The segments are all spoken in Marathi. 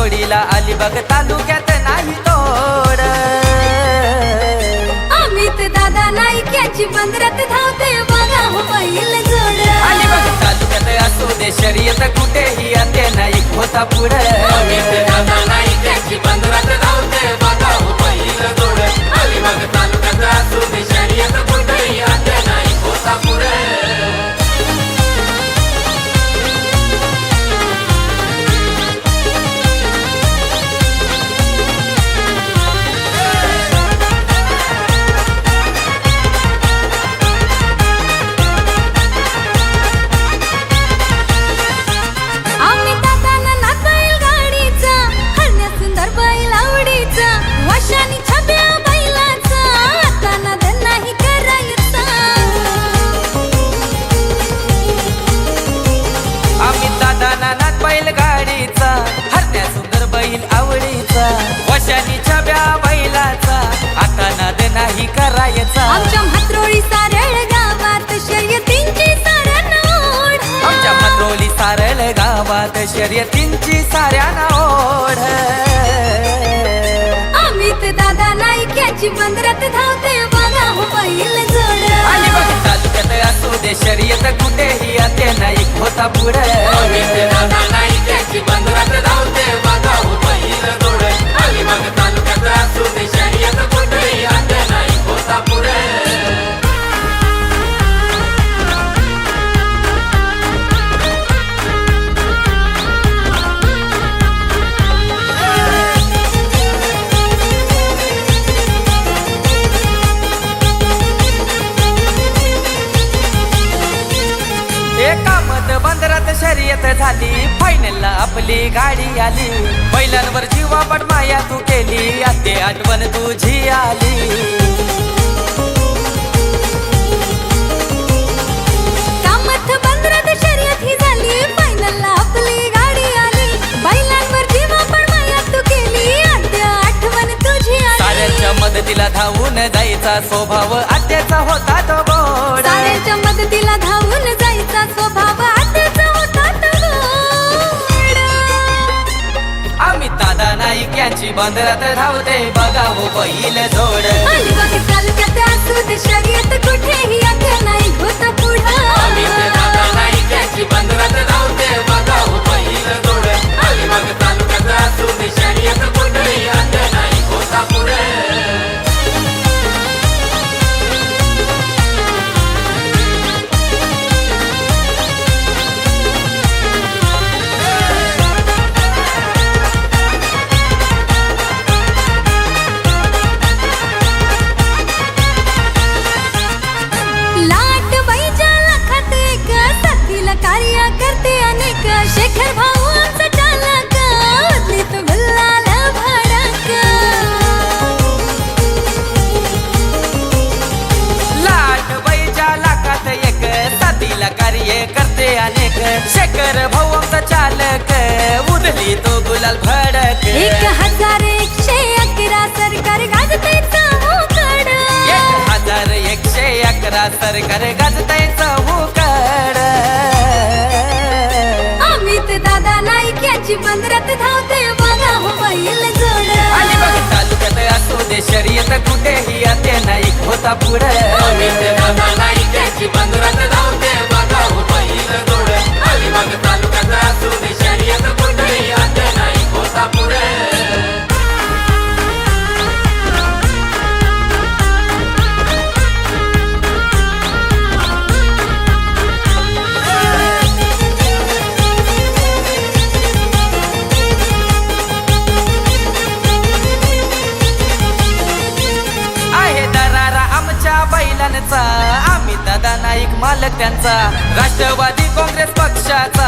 जोडीला अलिबाग तालुक्यात नाही तोड. अमित दादा नाईक यांची बंदरात धावते बघा हो बैल जोड. अलिबाग तालुक्यात असू दे शर्यत कुठेही आते नाईक होता पुढे. अमित दादा नाईक यांची बंदरात धावते बघा हो बैल जोड. अलिबाग तालुक्यात असू दे शर्यत कुठेही आते नाईक होता पुढे. बैलगाडीचा हरण्या सुंदर बैल आवडीचा वशानी छब्या बैलाचा आता नाद नाही करायचा. आमच्या म्हात्रोळी सारळ गावात शर्यतींची साऱ्यांना ओढ. आमच्या म्हात्रोळी सारळ गावात शर्यतींची साऱ्यांना ओढ. अमित दादा नाईक यांची बंदरात धावते बघा हो बैल जोड. अलिबाग तालुक्यात असू दे शर्यत कुठेही आते नाईक होता पुढे. अमित दादा नाईक यांची बंदरात धावते बघा हो बैल जोड. अलिबाग तालुक्यात असू दे शर्यत कुठेही आते नाईक होता पुढे. एका मत बंदरात शर्यत झाली फायनलला आपली गाडी आली. बैलांवर जीवापट माया तू केली आते आठवण तुझी आली. कामत बंदरात शर्यत ही झाली फायनलला आपली गाडी आली. बैलांवर जीवापण माया तू केली आद्य आठवण तुझी आली. साऱ्यांच्या मदतीला धावून जायचा स्वभाव आत्याचा होता तो गोड. साऱ्यांच्या मदतीला धावून जायचा स्वभाव आत्याचा होता तो गोड. अमित दादा नाईक यांची बंदरात धावते बघा हो बैल जोड. अलिबाग तालुक्यात असू दे शर्यत कुठेही आत्या नाईक होता पुढं. अमित दादा नाईक यांची बंदरात धावते बघा हो बैल जोड. अलिबाग तालुक्यात असू दे शर्यत कुठेही आते नाईक होता पुढे. लाट बैजा लाखात एक साथीला कार्य करते अनेक. शेखर भाऊ आमचा चालक उदली तो गुल्लाल भडक. लाट बैजा लाखात एक साथीला कार्य करते अनेक. शेखर भाऊ आमचा चालक उडली तो गुलाल भडक. 1111 सरकार गाजते चहूकड. 1111 सरकार गाजतय चहूकड. अमित दादा नाईक यांची बंदरात धावते बघा हो बैल जोड. अलिबाग तालुक्यात असू दे शर्यत कुठेही आते नाईक होता पुढे. अमित दादा नाईक यांची बंदरात धावते बघा हो बैल जोड. अलिबाग तालुक्यात असू दे शर्यत कुठेही आते नाईक होता पुढे. आहे दरारा आमच्या बैलांचा अमित दादा नाईक मालक त्यांचा. राष्ट्रवादी काँग्रेस पक्षाचा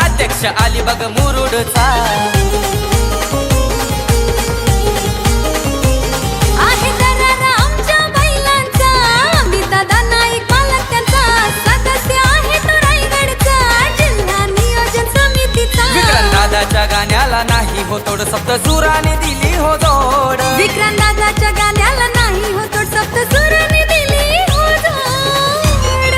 अध्यक्ष अलिबाग मुरुडचा. आहे दरारा आमच्या बैलांचा अमित दादा नाईक मालक त्यांचा. सदस्य आहे तो रायगडचा जिल्हा नियोजन समितीचा. विक्रांत दादाच्या गाण्याला नाही हो तोड सप्त सुराने दिली हो जोड. विक्रांत दादाच्या गाण्याला नाही हो तोड सप्त सुराने दिली हो जोड.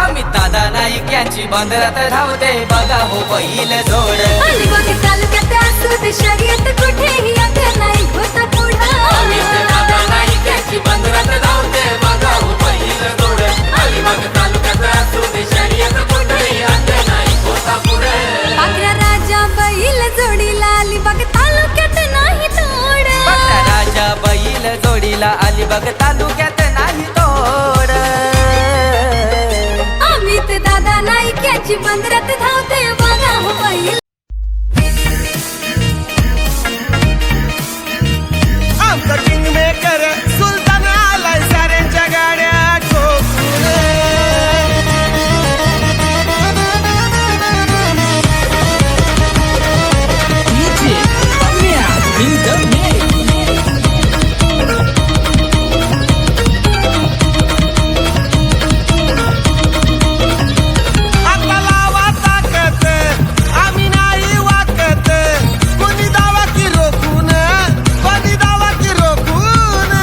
अमित दादा नाईक यांची बंदरात धावते बघा हो बैल जोड. अलिबाग तालुक्यात येते असू दे शर्यत कुठेही अगं नाही होता अमित पुढं दादा नाईकाची बंदरात धावते बघा हो पहिलं जोड अलिबाग तालुक्यात असू दे शर्यत कुठेही अंत नाही होता पुढे पाखरा राजा बैल जोडीला अलिबाग तालुक्यात नाही तोड बघा राजा बैल जोडीला अलिबाग तालुक्यात नाही तोड अमित दादा नाईकाची बंदरात धावते बघा हो बैल आमचा किंगमेकर सुलतान आलाय साऱ्यांच्या गाड्या ठोकून आता लावा ताकद आम्ही नाही वाकत कोणी दावा की रोखून कोणी दावा की रोखून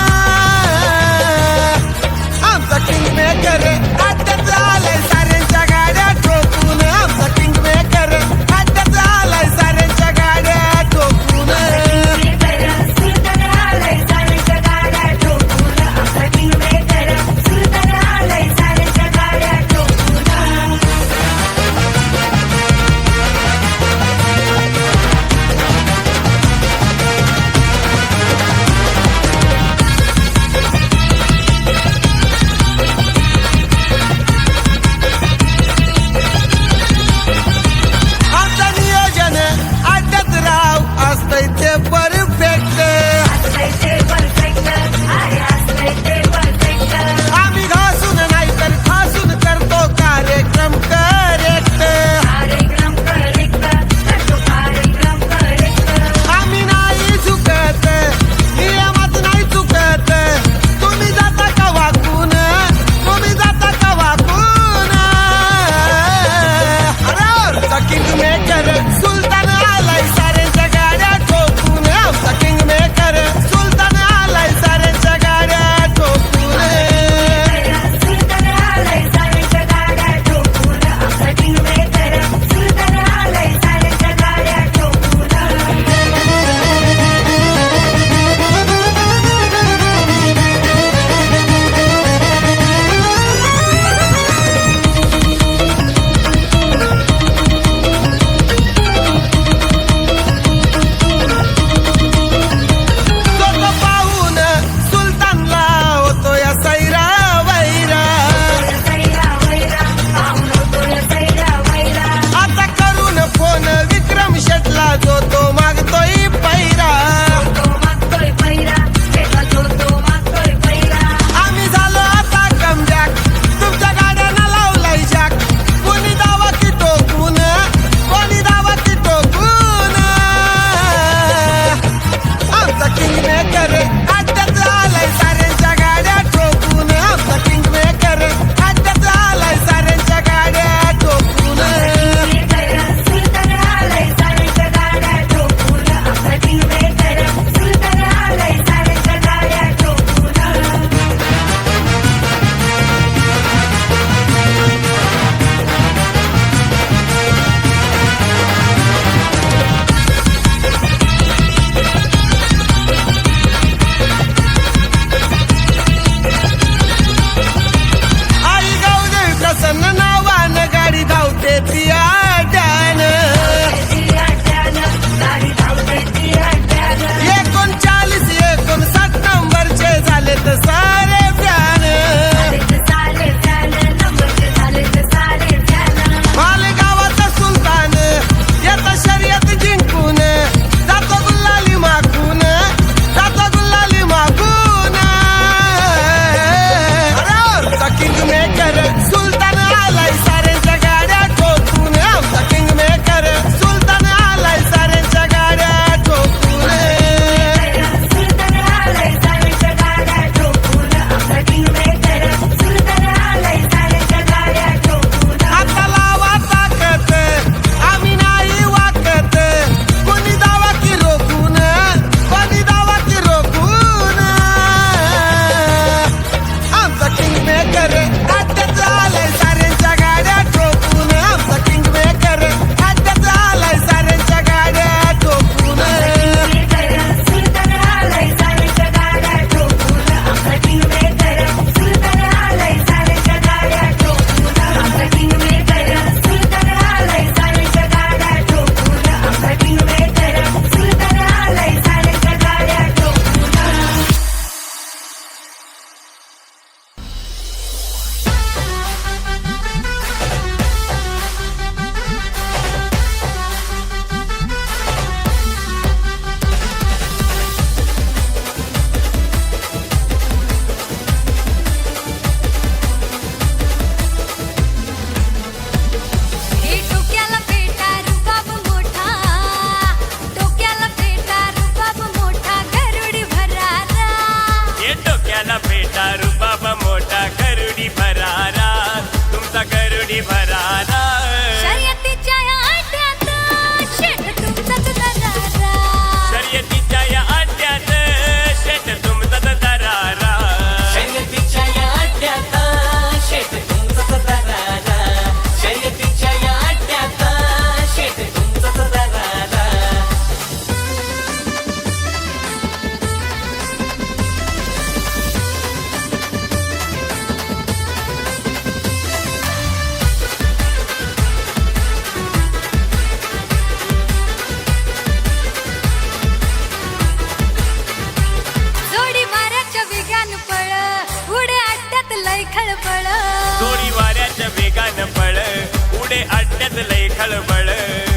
खळबळ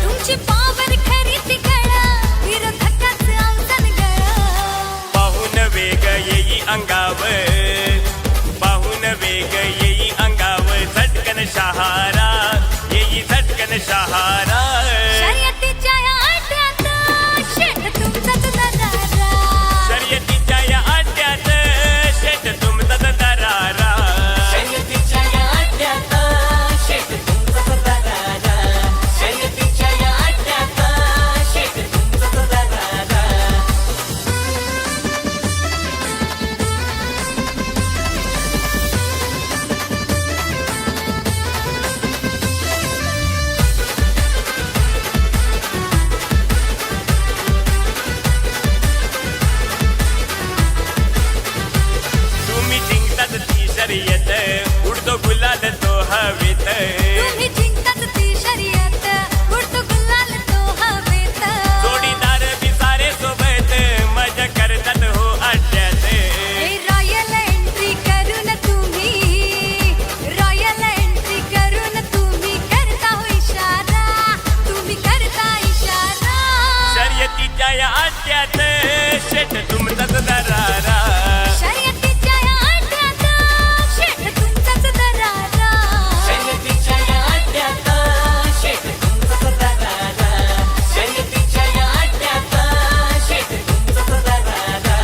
तुमची पावर खरी ती कळा विरोधकाचं अवसान गळा पाहून वेग येई अंगाव पाहून वेग येई अंगाव झटकन शहारा येई झटकन शहारा शर्यतीच्या या आट्यात शेट तुमचाच दरारा शर्यतीच्या या आट्यात शेट तुमचाच दरारा शर्यतीच्या या अड्ड्यात शेत तुमचाच दरारा शर्यतीच्या या अड्ड्यात शेत तुमचाच दरारा तुम्ही जिंकतात ती शर्यत उडतो गुलाल तो हवेत तुम्ही जिंकतात ती शर्यत उडतो गुलाल तो हवेत जोडीदार बी सारे सोबत मजा करतात हो अड्ड्यात ए रॉयल एंट्री करून तुम्ही रॉयल एंट्री करून तुम्ही करता हो इशारा तुम्ही करता इशारा शर्यतीच्या या अड्ड्यात शेट तुमचाच दरारा शर्यतीच्या या आट्यात शेट तुमचाच दरारा शर्यतीच्या या अड्ड्यात शेत तुमचाच दरारा शर्यतीच्या या अड्ड्यात शेत तुमचाच दरारा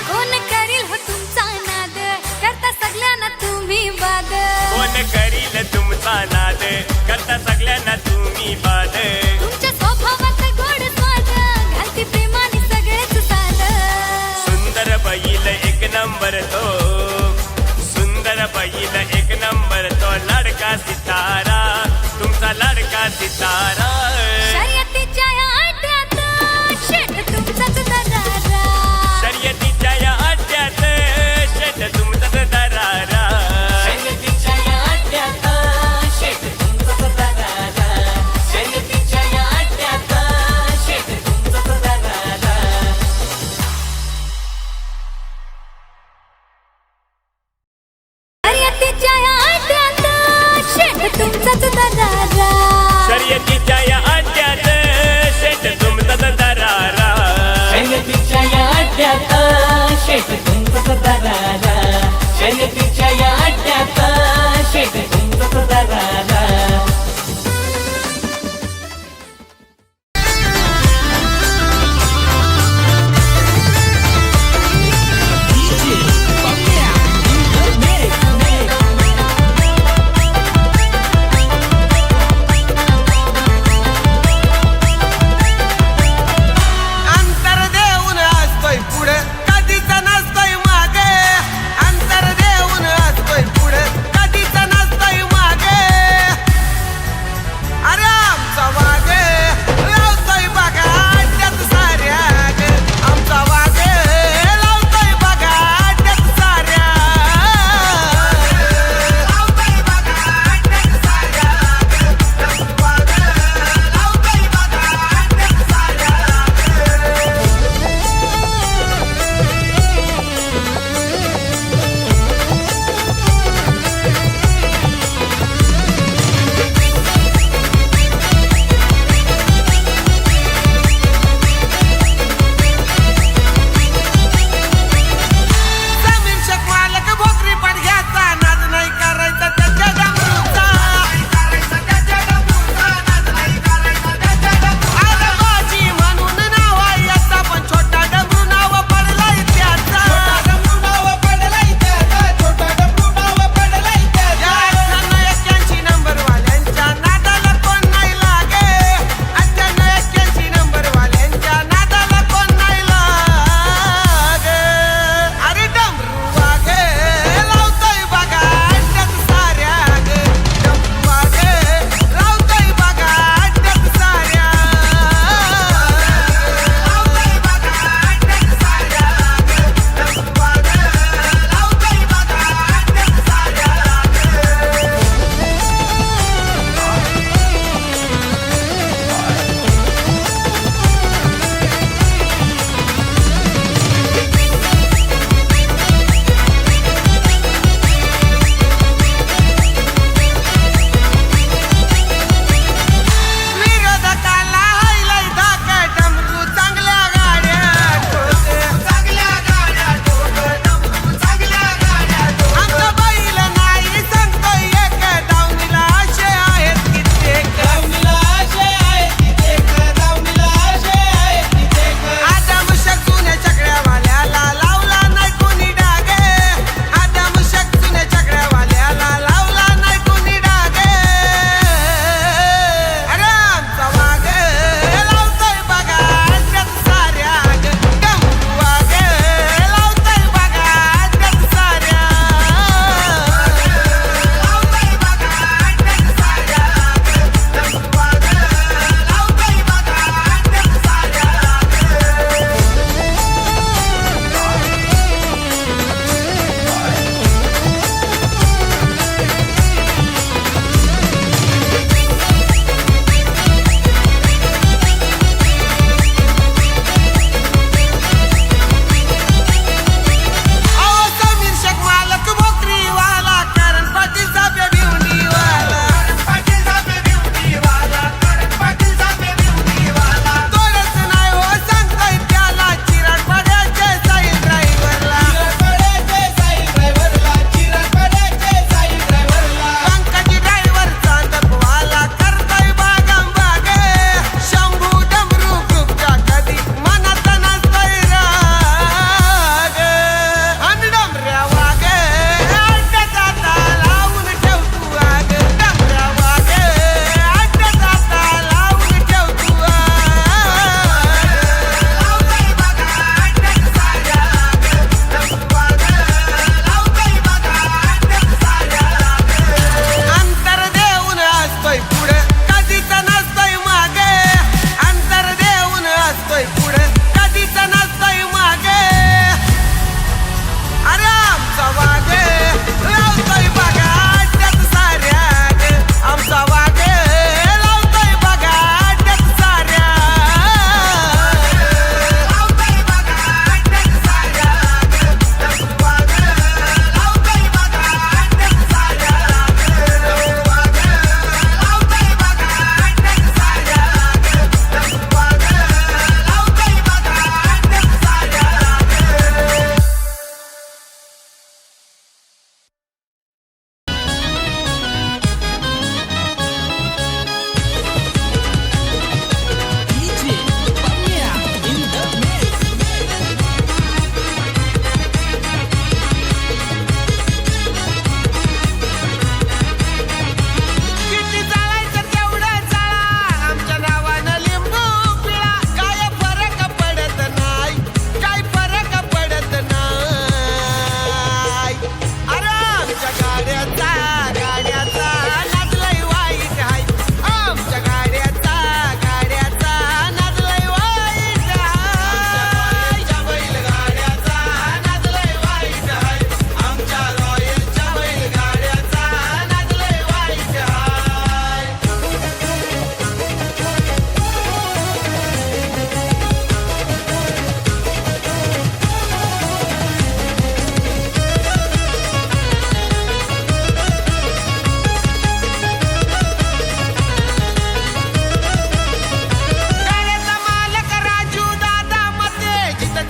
कोण करील हो तुमचा नाद करता सगळ्यांना तुम्ही वाद कोण करील तुमचा नाद करता सगळ्यांना तुम्ही बाद तुमच्या स्वभावात गोड स्वाद घालती प्रेमाने सगळेच साध सुंदर बैल एक नंबर तो सुंदर बैल एक नंबर तो लाडका सितारा तुमचा लाडका सितारा शर्यतीच्या या आट्यात शेट तुमचाच दरारा शर्यतीच्या या अड्ड्यात शेट तुमचाच दरारा शर्यतीच्या या अड्ड्यात शेत तुमचाच दरारा शर्यतीच्या या अड्ड्यात शेत तुमचाच दरारा शर्यतीच्या या आट्यात शेट तुमचाच दरारा शर्यतीच्या या अड्ड्यात शेट तुमचाच दरारा शर्यतीच्या या अड्ड्यात शेत तुमचाच दरारा शर्यतीच्या या अड्ड्यात शेत तुमचाच दरारा अंतर देऊन असतोय पुढे कधीच नसतोय मागे अंतर देऊन असतोय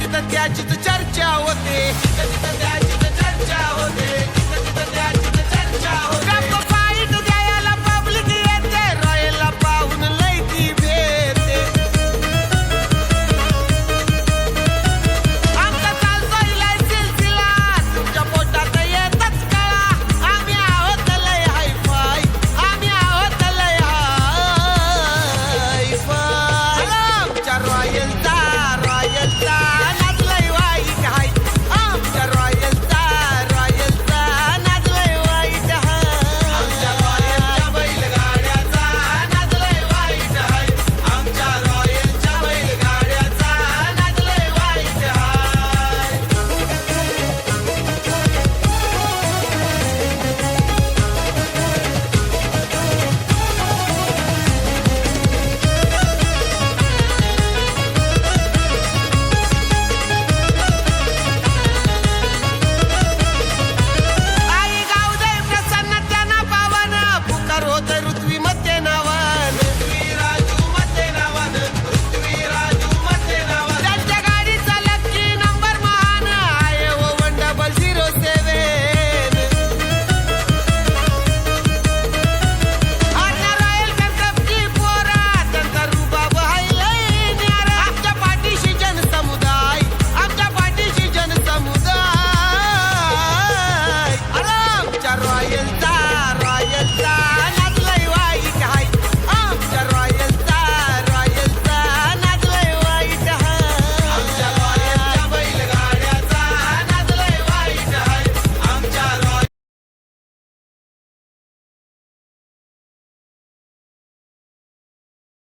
तिथं त्याचीच चर्चा होते, तिथं त्याचीच चर्चा होते.